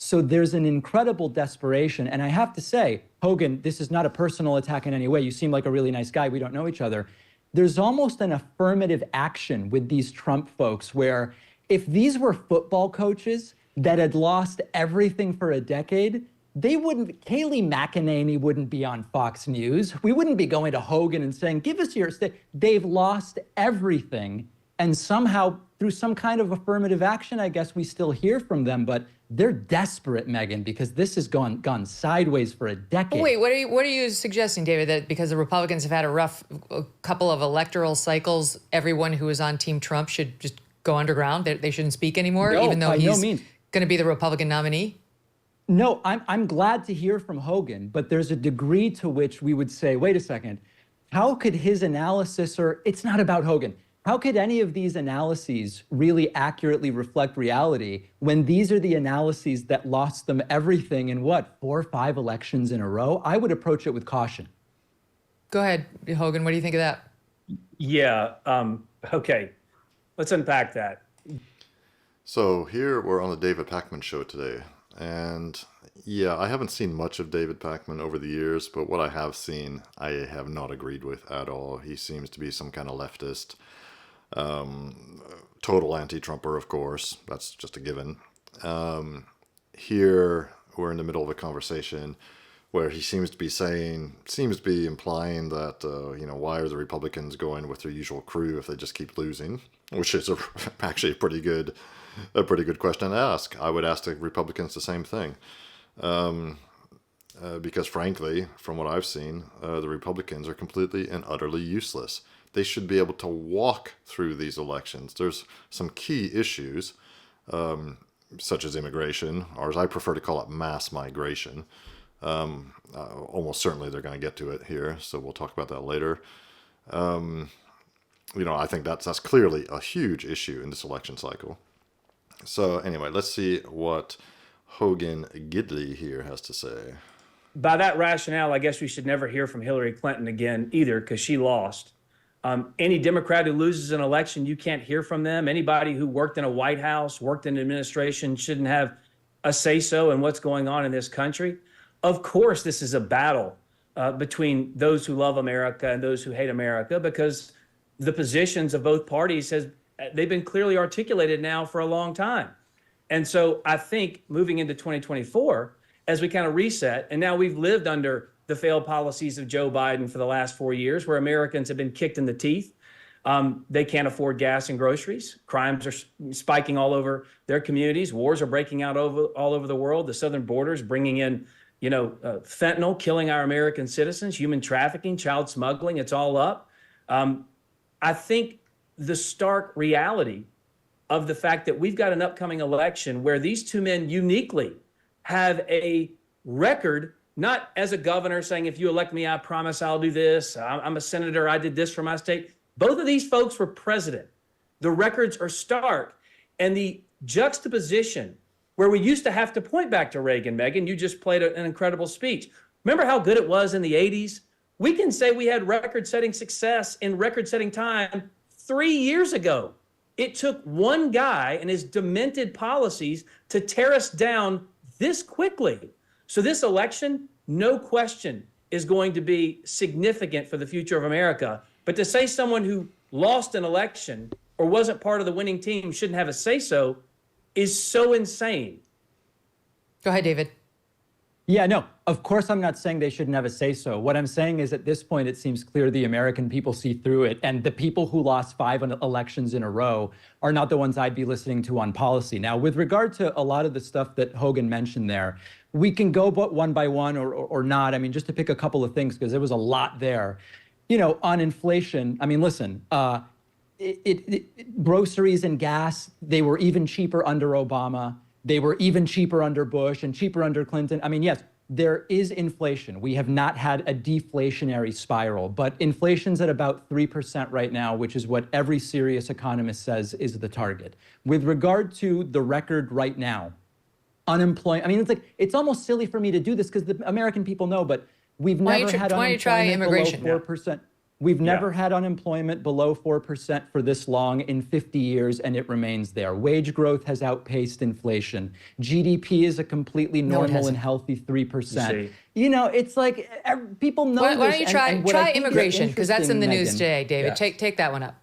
So there's an incredible desperation. And I have to say, Hogan, this is not a personal attack in any way. You seem like a really nice guy. We don't know each other. There's almost an affirmative action with these Trump folks where if these were football coaches that had lost everything for a decade, Kayleigh McEnany wouldn't be on Fox News. We wouldn't be going to Hogan and saying, give us your state. They've lost everything. And somehow, through some kind of affirmative action, I guess we still hear from them, but they're desperate, Megyn, because this has gone sideways for a decade. Wait, what are you suggesting, David, that because the Republicans have had a rough couple of electoral cycles, everyone who is on Team Trump should just go underground? They shouldn't speak anymore, no, even though he's going to be the Republican nominee? No, I'm glad to hear from Hogan, but there's a degree to which we would say, wait a second, how could his analysis, or it's not about Hogan, how could any of these analyses really accurately reflect reality when these are the analyses that lost them everything in what, 4 or 5 elections in a row? I would approach it with caution. Go ahead, Hogan, what do you think of that? Yeah, okay, let's unpack that. So here we're on the David Pakman show today. And yeah, I haven't seen much of David Pakman over the years, but what I have seen, I have not agreed with at all. He seems to be some kind of leftist, total anti-Trumper, of course. That's just a given. Here we're in the middle of a conversation where he seems to be implying that, why are the Republicans going with their usual crew if they just keep losing? Which is actually a pretty good question to ask. I would ask the Republicans the same thing. Because frankly, from what I've seen, the Republicans are completely and utterly useless. They should be able to walk through these elections. There's some key issues, such as immigration, or as I prefer to call it, mass migration. Almost certainly they're going to get to it here, so we'll talk about that later. I think that's clearly a huge issue in this election cycle. So anyway, let's see what Hogan Gidley here has to say. By that rationale, I guess we should never hear from Hillary Clinton again either, because she lost. Any Democrat who loses an election, you can't hear from them. Anybody who worked in a White House, worked in administration, shouldn't have a say-so in what's going on in this country. Of course, this is a battle between those who love America and those who hate America, because the positions of both parties they've been clearly articulated now for a long time. And so I think moving into 2024, as we kind of reset, and now we've lived under the failed policies of Joe Biden for the last 4 years, where Americans have been kicked in the teeth. They can't afford gas and groceries. Crimes are spiking all over their communities. Wars are breaking out all over the world. The southern border is bringing in, fentanyl, killing our American citizens, human trafficking, child smuggling. It's all up. I think the stark reality of the fact that we've got an upcoming election where these two men uniquely have a record, not as a governor saying, if you elect me, I promise I'll do this. I'm a senator. I did this for my state. Both of these folks were president. The records are stark. And the juxtaposition where we used to have to point back to Reagan, Megyn, you just played an incredible speech. Remember how good it was in the 80s? We can say we had record-setting success in record-setting time 3 years ago. It took one guy and his demented policies to tear us down this quickly. So this election, no question, is going to be significant for the future of America. But to say someone who lost an election or wasn't part of the winning team shouldn't have a say-so is so insane. Go ahead, David. Yeah, no, of course I'm not saying they shouldn't have a say-so. What I'm saying is at this point, it seems clear the American people see through it. And the people who lost 5 elections in a row are not the ones I'd be listening to on policy. Now, with regard to a lot of the stuff that Hogan mentioned there, we can go but one by one or not. I mean, just to pick a couple of things, because there was a lot there. On inflation, I mean, listen, groceries and gas, they were even cheaper under Obama. They were even cheaper under Bush and cheaper under Clinton. I mean, yes, there is inflation. We have not had a deflationary spiral, but inflation's at about 3% right now, which is what every serious economist says is the target. With regard to the record right now, unemployment, I mean, it's almost silly for me to do this because the American people know, but we've never had unemployment below 4%. We've never had unemployment below 4% for this long in 50 years, and it remains there. Wage growth has outpaced inflation. GDP is a completely normal and healthy 3%. You know, it's like people know this. Why don't you try immigration? Because that's in the news Megyn, today, David. Take that one up.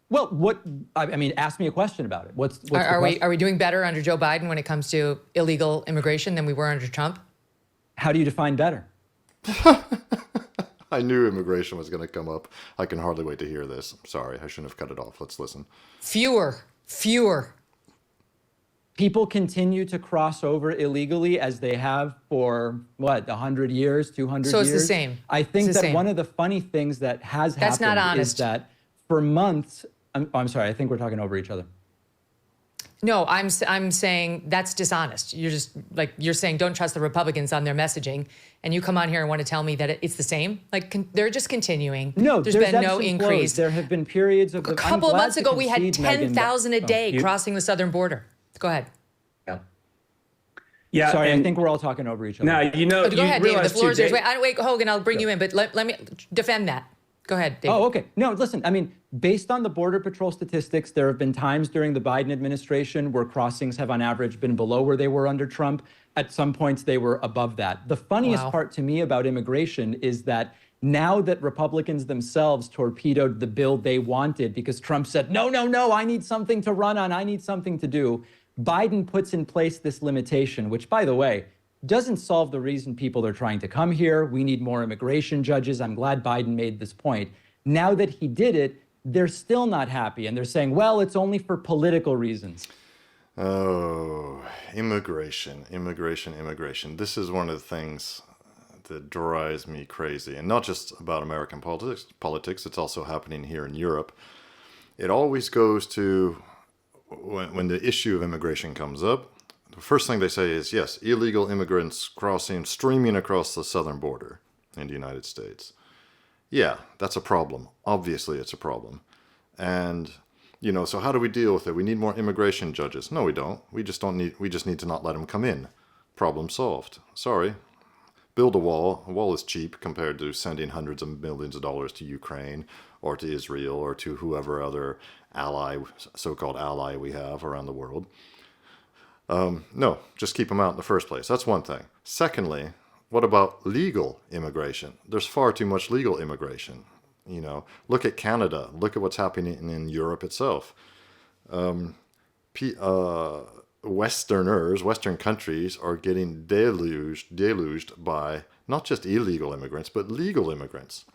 Well, I mean, ask me a question about it. What's the are question? we doing better under Joe Biden when it comes to illegal immigration than we were under Trump? How do you define better? I knew immigration was going to come up. I can hardly wait to hear this. Sorry, I shouldn't have cut it off. Let's listen. Fewer. People continue to cross over illegally as they have for, 100 years, 200 years? So it's the same. I think that one of the funny things that has That's happened not honest. is that for months, I'm sorry, I think we're talking over each other. No, I'm saying that's dishonest. You're saying don't trust the Republicans on their messaging, and you come on here and want to tell me that it's the same. Like they're just continuing. No, there's been no increase. There have been periods of a couple of months ago we had 10,000 a day crossing the southern border. Go ahead. Yeah. Sorry, I think we're all talking over each other. Now go ahead, David. The floor is yours. Wait, Hogan, I'll bring you in, but let me defend that. Go ahead, David. Oh, okay. No, listen, I mean, based on the Border Patrol statistics, there have been times during the Biden administration where crossings have on average been below where they were under Trump. At some points, they were above that. The funniest part to me about immigration is that now that Republicans themselves torpedoed the bill they wanted because Trump said, no, I need something to run on, I need something to do, Biden puts in place this limitation, which, by the way, doesn't solve the reason people are trying to come here. We need more immigration judges. I'm glad Biden made this point. Now that he did it, they're still not happy. And they're saying, well, it's only for political reasons. Oh, immigration. This is one of the things that drives me crazy. And not just about American politics. It's also happening here in Europe. It always goes to when the issue of immigration comes up, the first thing they say is, yes, illegal immigrants streaming across the southern border in the United States. Yeah, that's a problem. Obviously, it's a problem. And, so how do we deal with it? We need more immigration judges. No, we don't. We just need to not let them come in. Problem solved. Sorry. Build a wall. A wall is cheap compared to sending hundreds of millions of dollars to Ukraine or to Israel or to whoever other so-called ally we have around the world. No, just keep them out in the first place. That's one thing. Secondly, what about legal immigration? There's far too much legal immigration. Look at Canada. Look at what's happening in Europe itself. Western countries are getting deluged by not just illegal immigrants, but legal immigrants.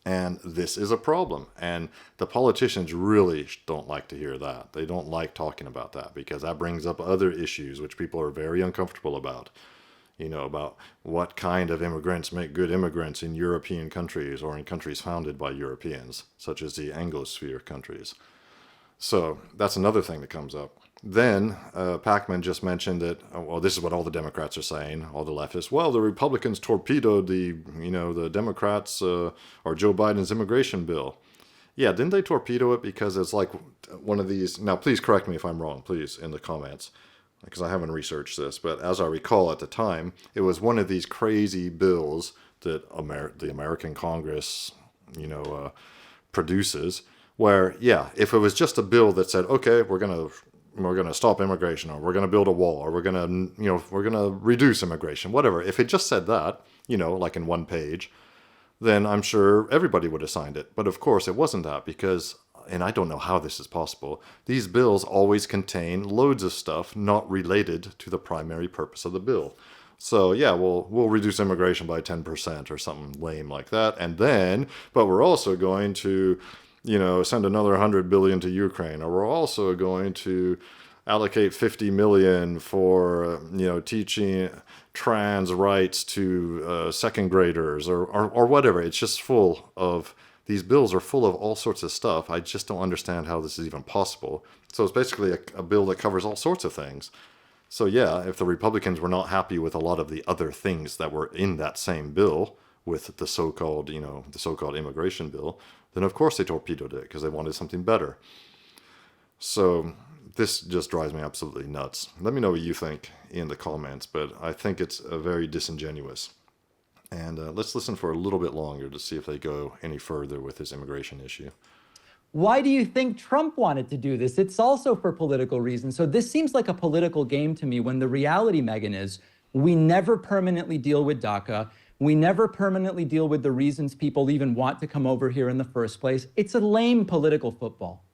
And this is a problem. And the politicians really don't like to hear that. They don't like talking about that because that brings up other issues which people are very uncomfortable about. About what kind of immigrants make good immigrants in European countries or in countries founded by Europeans, such as the Anglosphere countries. So that's another thing that comes up. Then Pakman just mentioned that, this is what all the Democrats are saying, all the leftists. Well, the Republicans torpedoed the Democrats or Joe Biden's immigration bill. Yeah, didn't they torpedo it because it's like one of these? Now, please correct me if I'm wrong, please, in the comments, because I haven't researched this. But as I recall at the time, it was one of these crazy bills that the American Congress, produces, where, if it was just a bill that said, okay, we're going to stop immigration, or we're going to build a wall, or we're going to reduce immigration, whatever. If it just said that, like in one page, then I'm sure everybody would have signed it. But of course it wasn't that because, and I don't know how this is possible, these bills always contain loads of stuff not related to the primary purpose of the bill. So we'll reduce immigration by 10% or something lame like that. And then, but we're also going to send another 100 billion to Ukraine, or we're also going to allocate 50 million for, teaching trans rights to second graders or whatever. It's just these bills are full of all sorts of stuff. I just don't understand how this is even possible. So it's basically a bill that covers all sorts of things. So if the Republicans were not happy with a lot of the other things that were in that same bill with the so-called immigration bill, then of course they torpedoed it because they wanted something better. So this just drives me absolutely nuts. Let me know what you think in the comments, but I think it's very disingenuous. And let's listen for a little bit longer to see if they go any further with this immigration issue. Why do you think Trump wanted to do this? It's also for political reasons. So this seems like a political game to me, when the reality, Megyn, is we never permanently deal with DACA. We never permanently deal with the reasons people even want to come over here in the first place. It's a lame political football.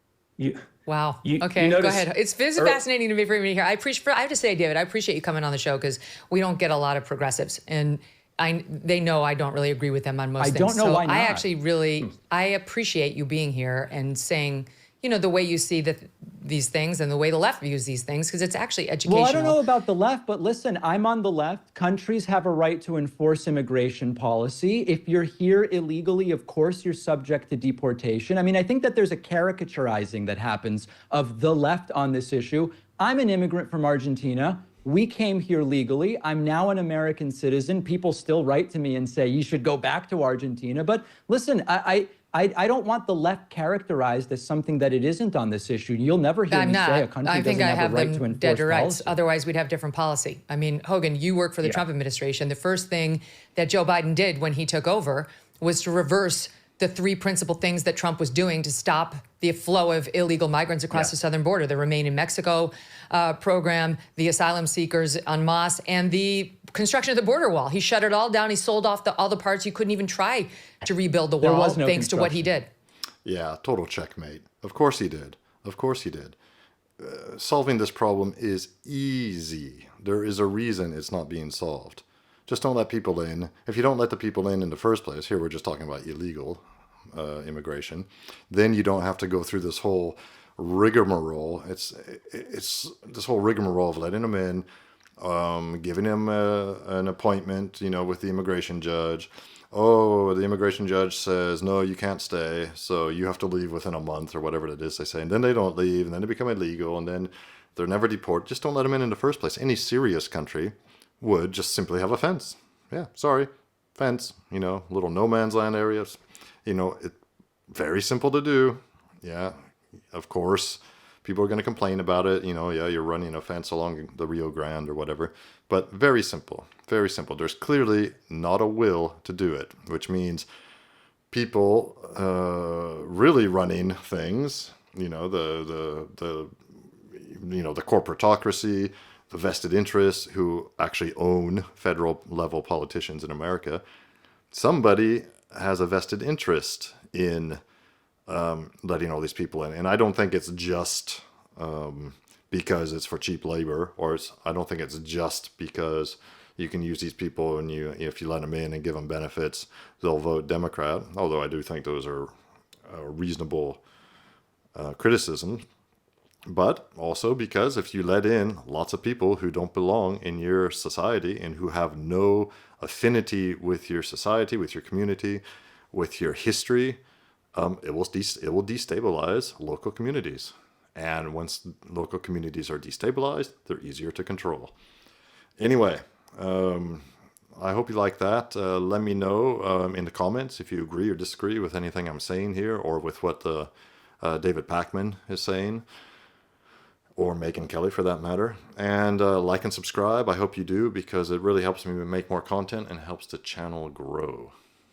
Wow. You Okay, go notice- ahead. It's fascinating to me for me to hear. I have to say, David, I appreciate you coming on the show, because we don't get a lot of progressives, and they know I don't really agree with them on most things. I don't know why not. I actually really, I appreciate you being here and saying, the way you see these things and the way the left views these things, because it's actually educational. Well, I don't know about the left, but listen, I'm on the left. Countries have a right to enforce immigration policy. If you're here illegally, of course, you're subject to deportation. I mean, I think that there's a caricaturizing that happens of the left on this issue. I'm an immigrant from Argentina. We came here legally. I'm now an American citizen. People still write to me and say, you should go back to Argentina. But listen, I don't want the left characterized as something that it isn't on this issue. You'll never hear me say a country doesn't have a right to enforce dead to rights. policy. Otherwise, we'd have different policy. I mean, Hogan, you work for the Trump administration. The first thing that Joe Biden did when he took over was to reverse the three principal things that Trump was doing to stop the flow of illegal migrants across the southern border: the Remain in Mexico program, the asylum seekers en masse, and the construction of the border wall. He shut it all down. He sold off all the parts. You couldn't even try to rebuild the wall, was no thanks to what he did. Yeah, total checkmate. Of course he did. Of course he did. Solving this problem is easy. There is a reason it's not being solved. Just don't let people in. If you don't let the people in the first place, here we're just talking about illegal immigration, then you don't have to go through this whole rigmarole. It's this whole rigmarole of letting them in, giving them an appointment, with the immigration judge. Oh, the immigration judge says, no, you can't stay, so you have to leave within a month or whatever it is they say. And then they don't leave, and then they become illegal, and then they're never deported. Just don't let them in the first place. Any serious country would just simply have a fence. Yeah, sorry, fence, little no man's land areas. Very simple to do. Yeah, of course, people are going to complain about it. You're running a fence along the Rio Grande or whatever. But very simple, very simple. There's clearly not a will to do it, which means people really running things, the corporatocracy, the vested interests who actually own federal level politicians in America. Somebody has a vested interest in letting all these people in. And I don't think it's just because it's for cheap labor, I don't think it's just because you can use these people and if you let them in and give them benefits, they'll vote Democrat. Although I do think those are reasonable criticisms. But also because if you let in lots of people who don't belong in your society and who have no affinity with your society, with your community, with your history, it will destabilize local communities. And once local communities are destabilized, they're easier to control. Anyway, I hope you like that. Let me know in the comments if you agree or disagree with anything I'm saying here, or with what David Pakman is saying, or Megyn Kelly for that matter. And like and subscribe. I hope you do, because it really helps me make more content and helps the channel grow.